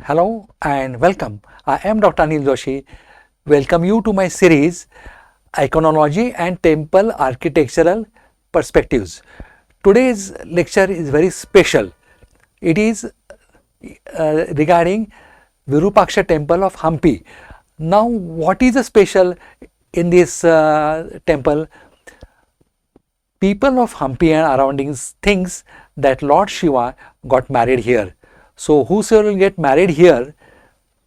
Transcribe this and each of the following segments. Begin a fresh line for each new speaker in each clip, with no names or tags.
Hello and welcome. I am Dr. Anil Joshi. Welcome you to my series Iconology and Temple Architectural Perspectives. Today's lecture is very special. It is regarding Virupaksha temple of Hampi. Now, what is special in this temple? People of Hampi and surroundings thinks that Lord Shiva got married here. So whosoever will get married here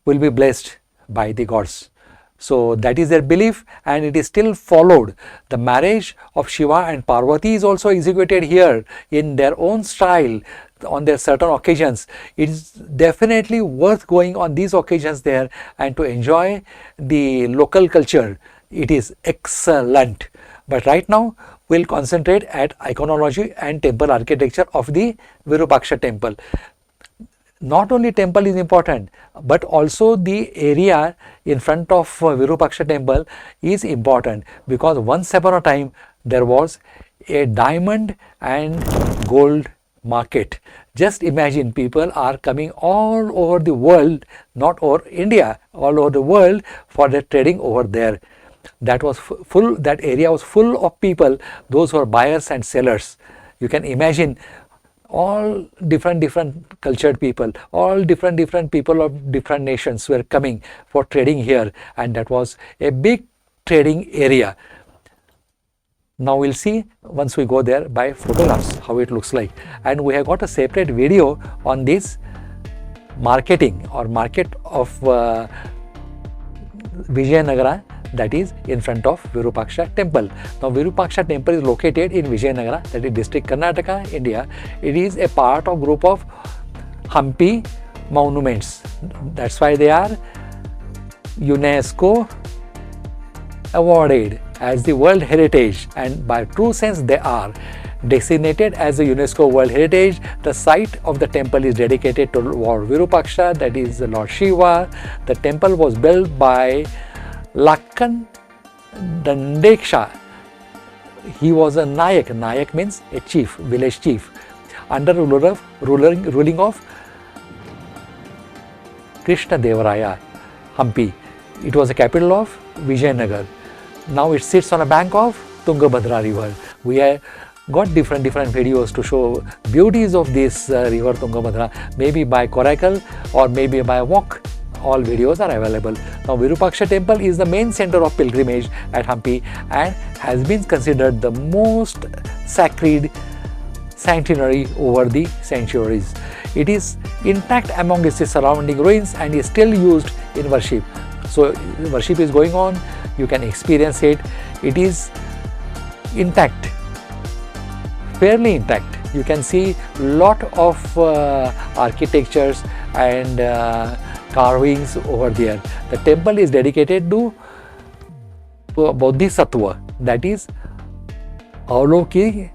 will be blessed by the gods. So that is their belief, and it is still followed. The marriage of Shiva and Parvati is also executed here in their own style on their certain occasions. It is definitely worth going on these occasions there and to enjoy the local culture. It is excellent. But right now we'll concentrate at iconology and temple architecture of the Virupaksha temple. Not only temple is important, but also the area in front of Virupaksha temple is important, because once upon a time there was a diamond and gold market. Just imagine, people are coming all over the world, not over India, all over the world for their trading over there. That was full, that area was full of people, those who are buyers and sellers. You can imagine all different cultured people, all different people of different nations were coming for trading here, and that was a big trading area. Now we'll see once we go there by photographs how it looks like, and we have got a separate video on this marketing or market of Vijayanagara, that is in front of Virupaksha temple. Now Virupaksha temple is located in Vijayanagara, that is district Karnataka, India. It is a part of group of Hampi monuments. That's why they are UNESCO awarded as the World Heritage, and by true sense they are designated as a UNESCO World Heritage. The site of the temple is dedicated to Lord Virupaksha, that is Lord Shiva. The temple was built by Lakhan Dandeksha. He was a Nayak. Nayak means a chief, village chief, under ruling of Krishna Devaraya, Hampi. It was the capital of Vijayanagar. Now it sits on a bank of Tungabhadra river. We have got different videos to show beauties of this river Tungabhadra, maybe by coracle or maybe by walk. All videos are available. Now Virupaksha temple is the main center of pilgrimage at Hampi and has been considered the most sacred sanctuary over the centuries. It is intact among its surrounding ruins and is still used in worship. So worship is going on, you can experience it. It is intact, fairly intact. You can see lot of architectures and carvings over there. The temple is dedicated to Bodhisattva, that is Avloki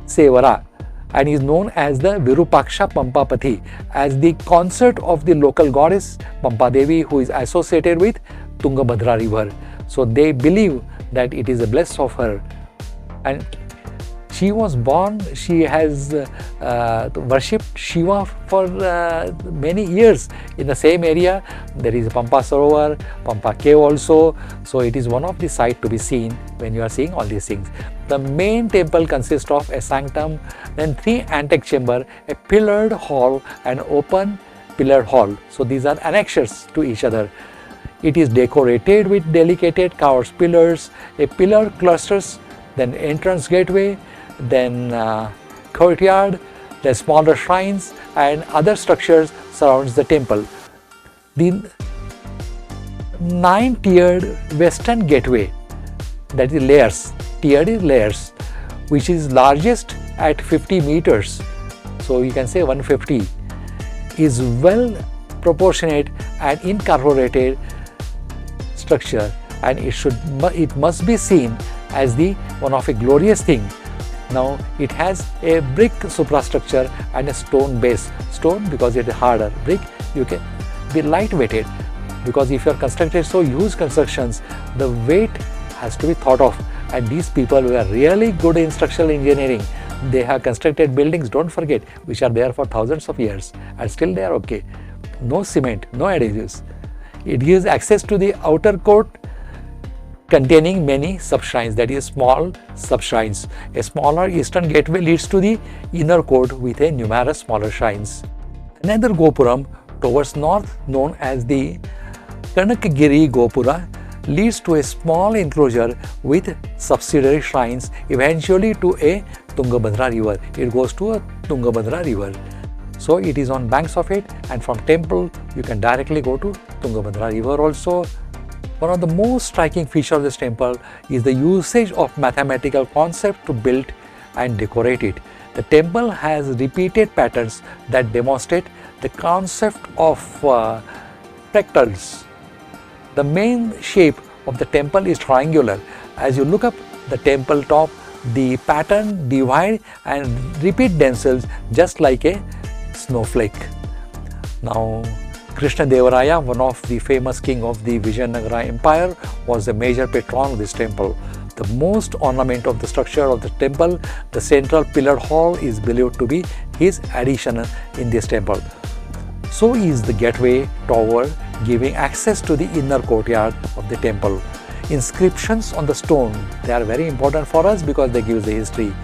Sevara, and is known as the Virupaksha Pampapati, as the consort of the local goddess Pampadevi, who is associated with Tungabhadra river. So they believe that it is a bless of her, and she was born, she has worshipped Shiva for many years in the same area. There is Pampa Sarovar, Pampa cave also. So it is one of the sites to be seen when you are seeing all these things. The main temple consists of a sanctum, then 3 antechambers, a pillared hall, and open pillared hall. So these are annexures to each other. It is decorated with delicate carved pillars, a pillar clusters, then entrance gateway, then courtyard, then smaller shrines and other structures surrounds the temple. The 9-tiered western gateway, that is layers, tiered is layers, which is largest at 50 meters, so you can say 150, is well proportionate and incorporated structure, and it must be seen as the one of a glorious thing. Now it has a brick suprastructure and a stone base. Stone because it is harder. Brick you can be lightweighted, because if you are constructed so huge constructions, the weight has to be thought of, and these people were really good in structural engineering. they have constructed buildings, don't forget, which are there for thousands of years and still they are okay. No cement, no adhesives. It gives access to the outer court containing many sub-shrines, that is small sub-shrines. A smaller eastern gateway leads to the inner court with a numerous smaller shrines. Another Gopuram towards north, known as the Kanakagiri Gopura, leads to a small enclosure with subsidiary shrines, eventually to a Tungabhadra river. It goes to a Tungabhadra river. So it is on banks of it, and from temple you can directly go to Tungabhadra river also. One of the most striking features of this temple is the usage of mathematical concept to build and decorate it. The temple has repeated patterns that demonstrate the concept of fractals. The main shape of the temple is triangular. As you look up the temple top, the pattern divide and repeat themselves just like a snowflake. Now, Krishna Devaraya, one of the famous king of the Vijayanagara Empire, was the major patron of this temple. The most ornament of the structure of the temple, the central pillared hall, is believed to be his addition in this temple. So is the gateway tower, giving access to the inner courtyard of the temple. Inscriptions on the stone, they are very important for us because they give the history.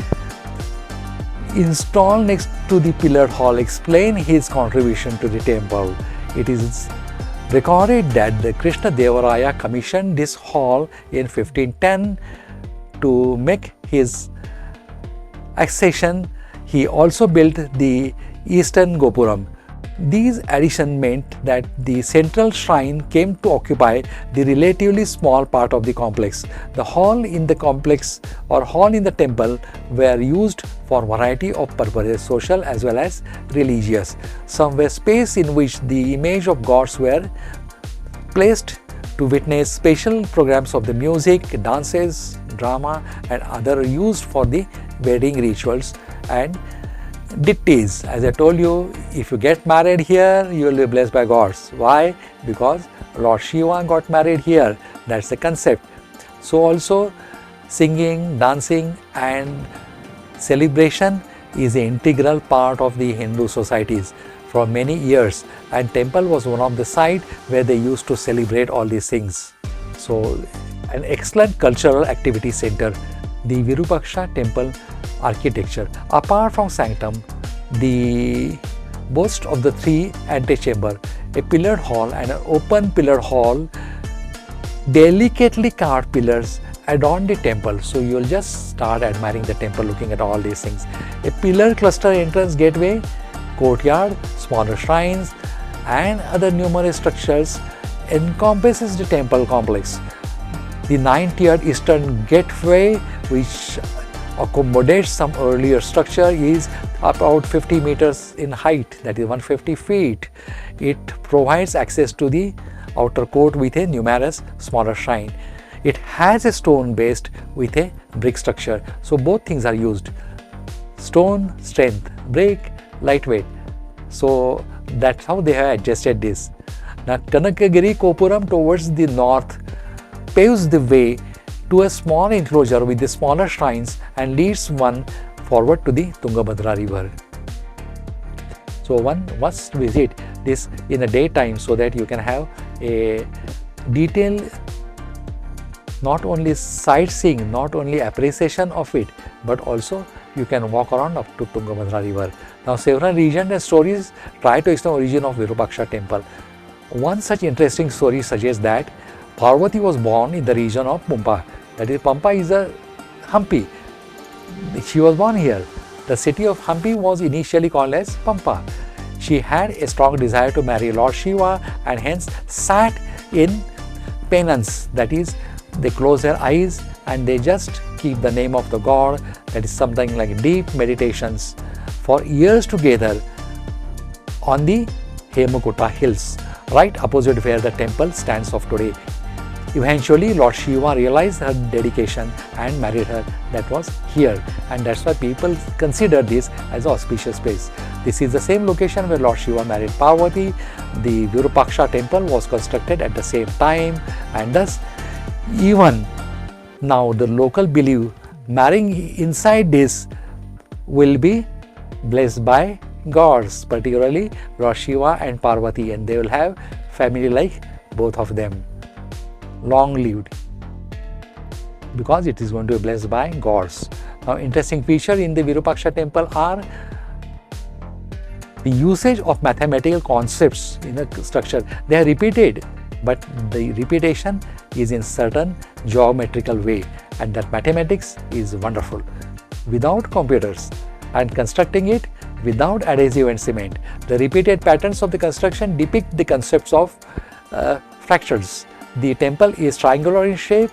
Installed next to the pillared hall explain his contribution to the temple. It is recorded that the Krishna Devaraya commissioned this hall in 1510 to make his accession. He also built the eastern Gopuram. These additions meant that the central shrine came to occupy the relatively small part of the complex. The hall in the complex or hall in the temple were used for variety of purposes, social as well as religious. Some were space in which the image of gods were placed to witness special programs of the music, dances, drama and other used for the wedding rituals and deities. As I told you, if you get married here, you will be blessed by gods. Why? Because Lord Shiva got married here. That's the concept. So also singing, dancing and celebration is an integral part of the Hindu societies for many years, and temple was one of the sites where they used to celebrate all these things. So an excellent cultural activity center. The Virupaksha temple architecture, apart from sanctum, the boast of the three antechamber, a pillared hall and an open pillared hall, delicately carved pillars adorn the temple. So you will just start admiring the temple looking at all these things. A pillar cluster entrance gateway, courtyard, smaller shrines and other numerous structures encompasses the temple complex. The 9-tiered eastern gateway, which accommodates some earlier structure, is about 50 meters in height, that is 150 feet. It provides access to the outer court with a numerous smaller shrine. It has a stone based with a brick structure. So both things are used. Stone strength, brick lightweight. So that's how they have adjusted this. Now Kanakagiri Gopuram towards the north paves the way to a small enclosure with the smaller shrines and leads one forward to the Tungabhadra river. So one must visit this in the daytime so that you can have a detailed not only sightseeing, not only appreciation of it, but also you can walk around up to Tungabhadra river. Now several legends and stories try to explain the origin of Virupaksha temple. One such interesting story suggests that Parvati was born in the region of Pampa. That is, Pampa is a Hampi. She was born here. The city of Hampi was initially called as Pampa. She had a strong desire to marry Lord Shiva and hence sat in penance. That is, they close their eyes and they just keep the name of the god. That is something like deep meditations for years together on the Hemakutta hills, right opposite where the temple stands of today. Eventually, Lord Shiva realized her dedication and married her. That was here, and that's why people consider this as an auspicious place. This is the same location where Lord Shiva married Parvati. The Virupaksha temple was constructed at the same time, and thus even now the local believe marrying inside this will be blessed by gods, particularly Lord Shiva and Parvati, and they will have family like both of them, long lived, because it is going to be blessed by gods. Now, interesting feature in the Virupaksha temple are the usage of mathematical concepts in a structure. They are repeated, but the repetition is in certain geometrical way, and that mathematics is wonderful. Without computers and constructing it without adhesive and cement, the repeated patterns of the construction depict the concepts of fractals. The temple is triangular in shape.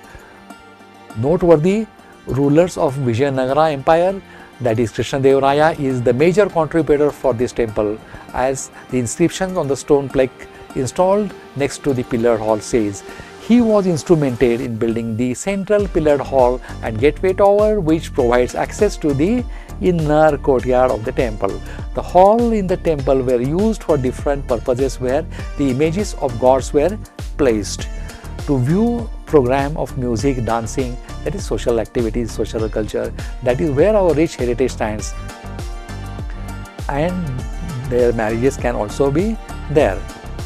Noteworthy rulers of Vijayanagara Empire, that is Krishnadeva is the major contributor for this temple, as the inscription on the stone plaque installed next to the pillared hall says. He was instrumental in building the central pillared hall and gateway tower, which provides access to the inner courtyard of the temple. The hall in the temple were used for different purposes, where the images of gods were placed. To view program of music, dancing, that is social activities, social culture, that is where our rich heritage stands, and their marriages can also be there.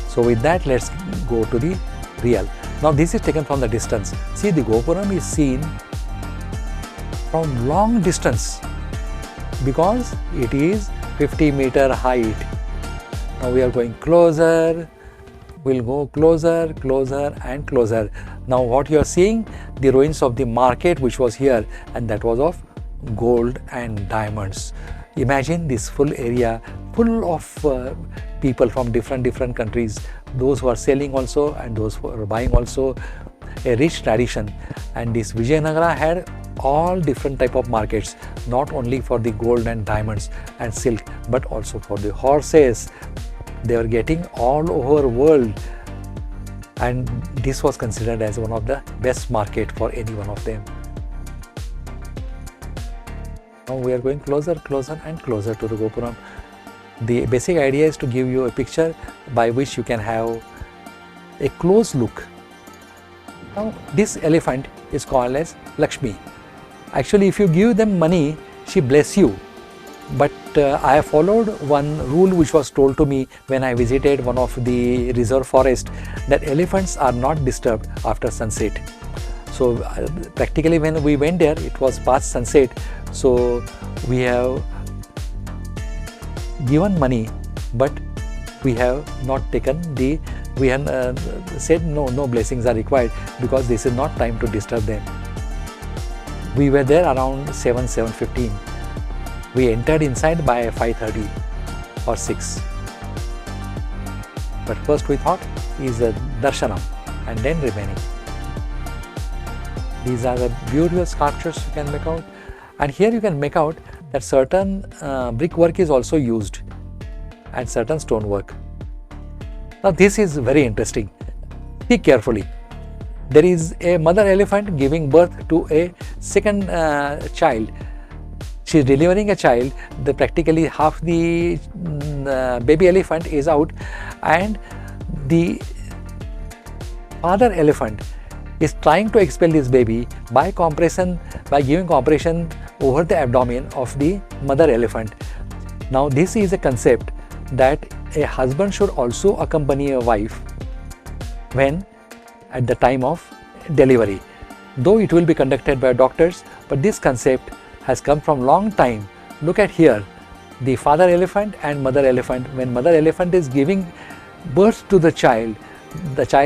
So with that, let's go to the real. Now this is taken from the distance. See, the Gopuram is seen from long distance because it is 50-meter height. Now we are going closer. We'll go closer, closer and closer. Now what you are seeing, the ruins of the market which was here, and that was of gold and diamonds. Imagine this full area full of people from different countries, those who are selling also and those who are buying also, a rich tradition. And this Vijayanagara had all different type of markets, not only for the gold and diamonds and silk, but also for the horses. They were getting all over world, and this was considered as one of the best market for any one of them. Now we are going closer, closer and closer to the Gopuram. The basic idea is to give you a picture by which you can have a close look. Now this elephant is called as Lakshmi. Actually, if you give them money, she bless you. But I have followed one rule which was told to me when I visited one of the reserve forest, that elephants are not disturbed after sunset. So practically when we went there, it was past sunset. So we have given money, but we have not taken the, we have said no blessings are required, because this is not time to disturb them. We were there around 7:15. We entered inside by 5:30 or 6. But first we thought is a darshanam and then remaining. These are the beautiful sculptures you can make out, and here you can make out that certain brickwork is also used and certain stonework. Now this is very interesting. See carefully. There is a mother elephant giving birth to a second child. She is delivering a child. Practically half the baby elephant is out, and the father elephant is trying to expel this baby by compression, by giving compression over the abdomen of the mother elephant. Now this is a concept that a husband should also accompany a wife when at the time of delivery, though it will be conducted by doctors, but this concept has come from long time. Look at here, the father elephant and mother elephant. When mother elephant is giving birth to the child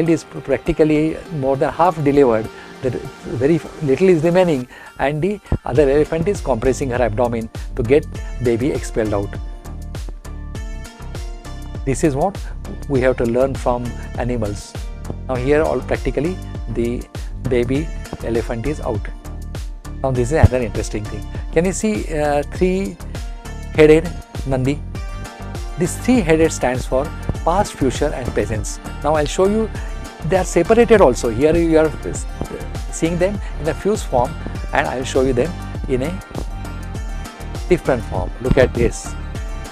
is practically more than half delivered, very little is remaining, and the other elephant is compressing her abdomen to get baby expelled out. This is what we have to learn from animals. Now here all practically the baby elephant is out. Now this is another interesting thing. Can you see three-headed Nandi? This three-headed stands for past, future and presence. Now I'll show you, they are separated also. Here you are seeing them in a fused form, and I'll show you them in a different form. Look at this.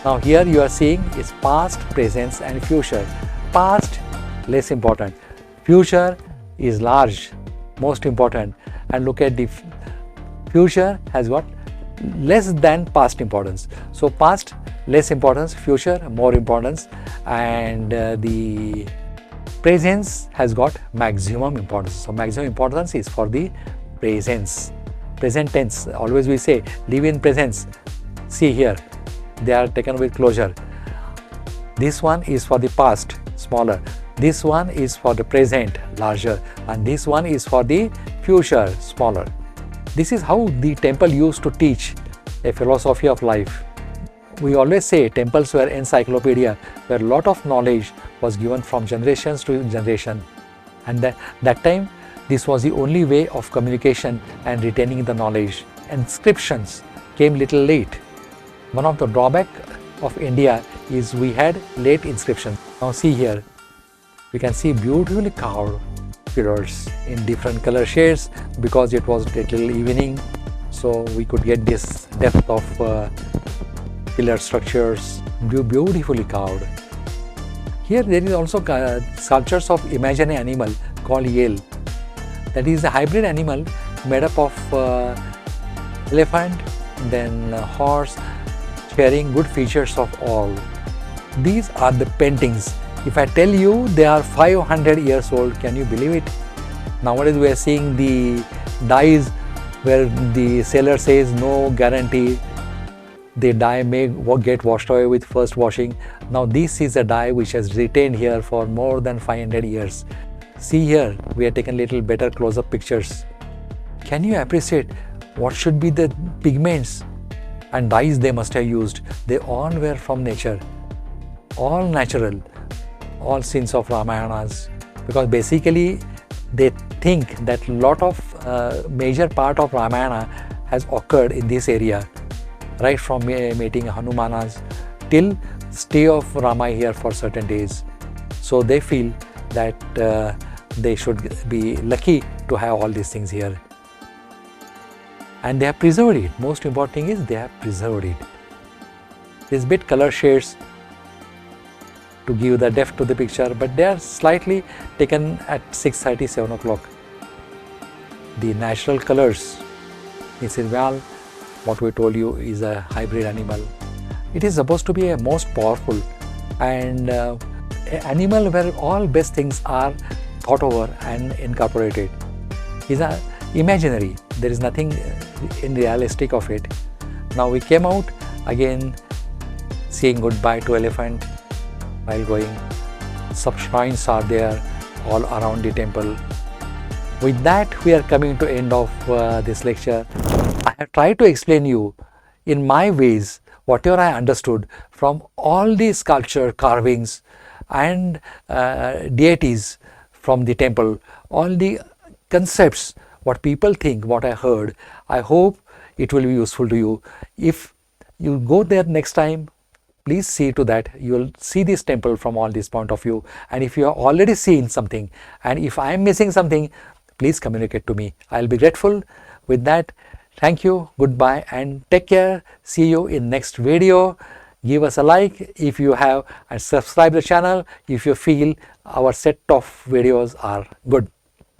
Now here you are seeing is past, presence and future. Past, less important. Future is large, most important. And look at the future has got less than past importance. So past less importance, future more importance, and the presence has got maximum importance. So maximum importance is for the presence, present tense. Always we say live in presence. See here, they are taken with closure. This one is for the past, smaller. This one is for the present, larger, and this one is for the future, smaller. This is how the temple used to teach a philosophy of life. We always say temples were encyclopedia, where a lot of knowledge was given from generations to generation. And that time, this was the only way of communication and retaining the knowledge. Inscriptions came little late. One of the drawback of India is we had late inscriptions. Now see here, we can see beautifully carved pillars in different color shades because it was little evening, so we could get this depth of pillar structures, beautifully carved. Here there is also sculptures of imaginary animal called Yale. That is a hybrid animal made up of elephant, then horse, sharing good features of all. These are the paintings. If I tell you they are 500 years old, can you believe it? Nowadays we are seeing the dyes where the seller says no guarantee, the dye may get washed away with first washing. Now this is a dye which has retained here for more than 500 years. See here, we have taken little better close-up pictures. Can you appreciate what should be the pigments and dyes they must have used? They all were from nature, all natural, all scenes of Ramayanas, because basically they think that lot of major part of Ramayana has occurred in this area, right from meeting Hanumanas till stay of Rama here for certain days. So they feel that they should be lucky to have all these things here. And they have preserved it. Most important thing is they have preserved it. This bit color shades to give the depth to the picture, but they are slightly taken at 6:30, 7 o'clock. The natural colors, this is well, what we told you is a hybrid animal. It is supposed to be a most powerful and an animal where all best things are thought over and incorporated. Is a imaginary. There is nothing in realistic of it. Now we came out again, saying goodbye to elephant while going. Some shrines are there all around the temple. With that, we are coming to end of this lecture. I have tried to explain you in my ways whatever I understood from all the sculpture carvings and deities from the temple, all the concepts, what people think, what I heard. I hope it will be useful to you. If you go there next time, please see to that you will see this temple from all this point of view. And if you have already seen something and if I am missing something, please communicate to me. I will be grateful. With that, thank you, goodbye and take care. See you in next video. Give us a like if you have and subscribe the channel if you feel our set of videos are good.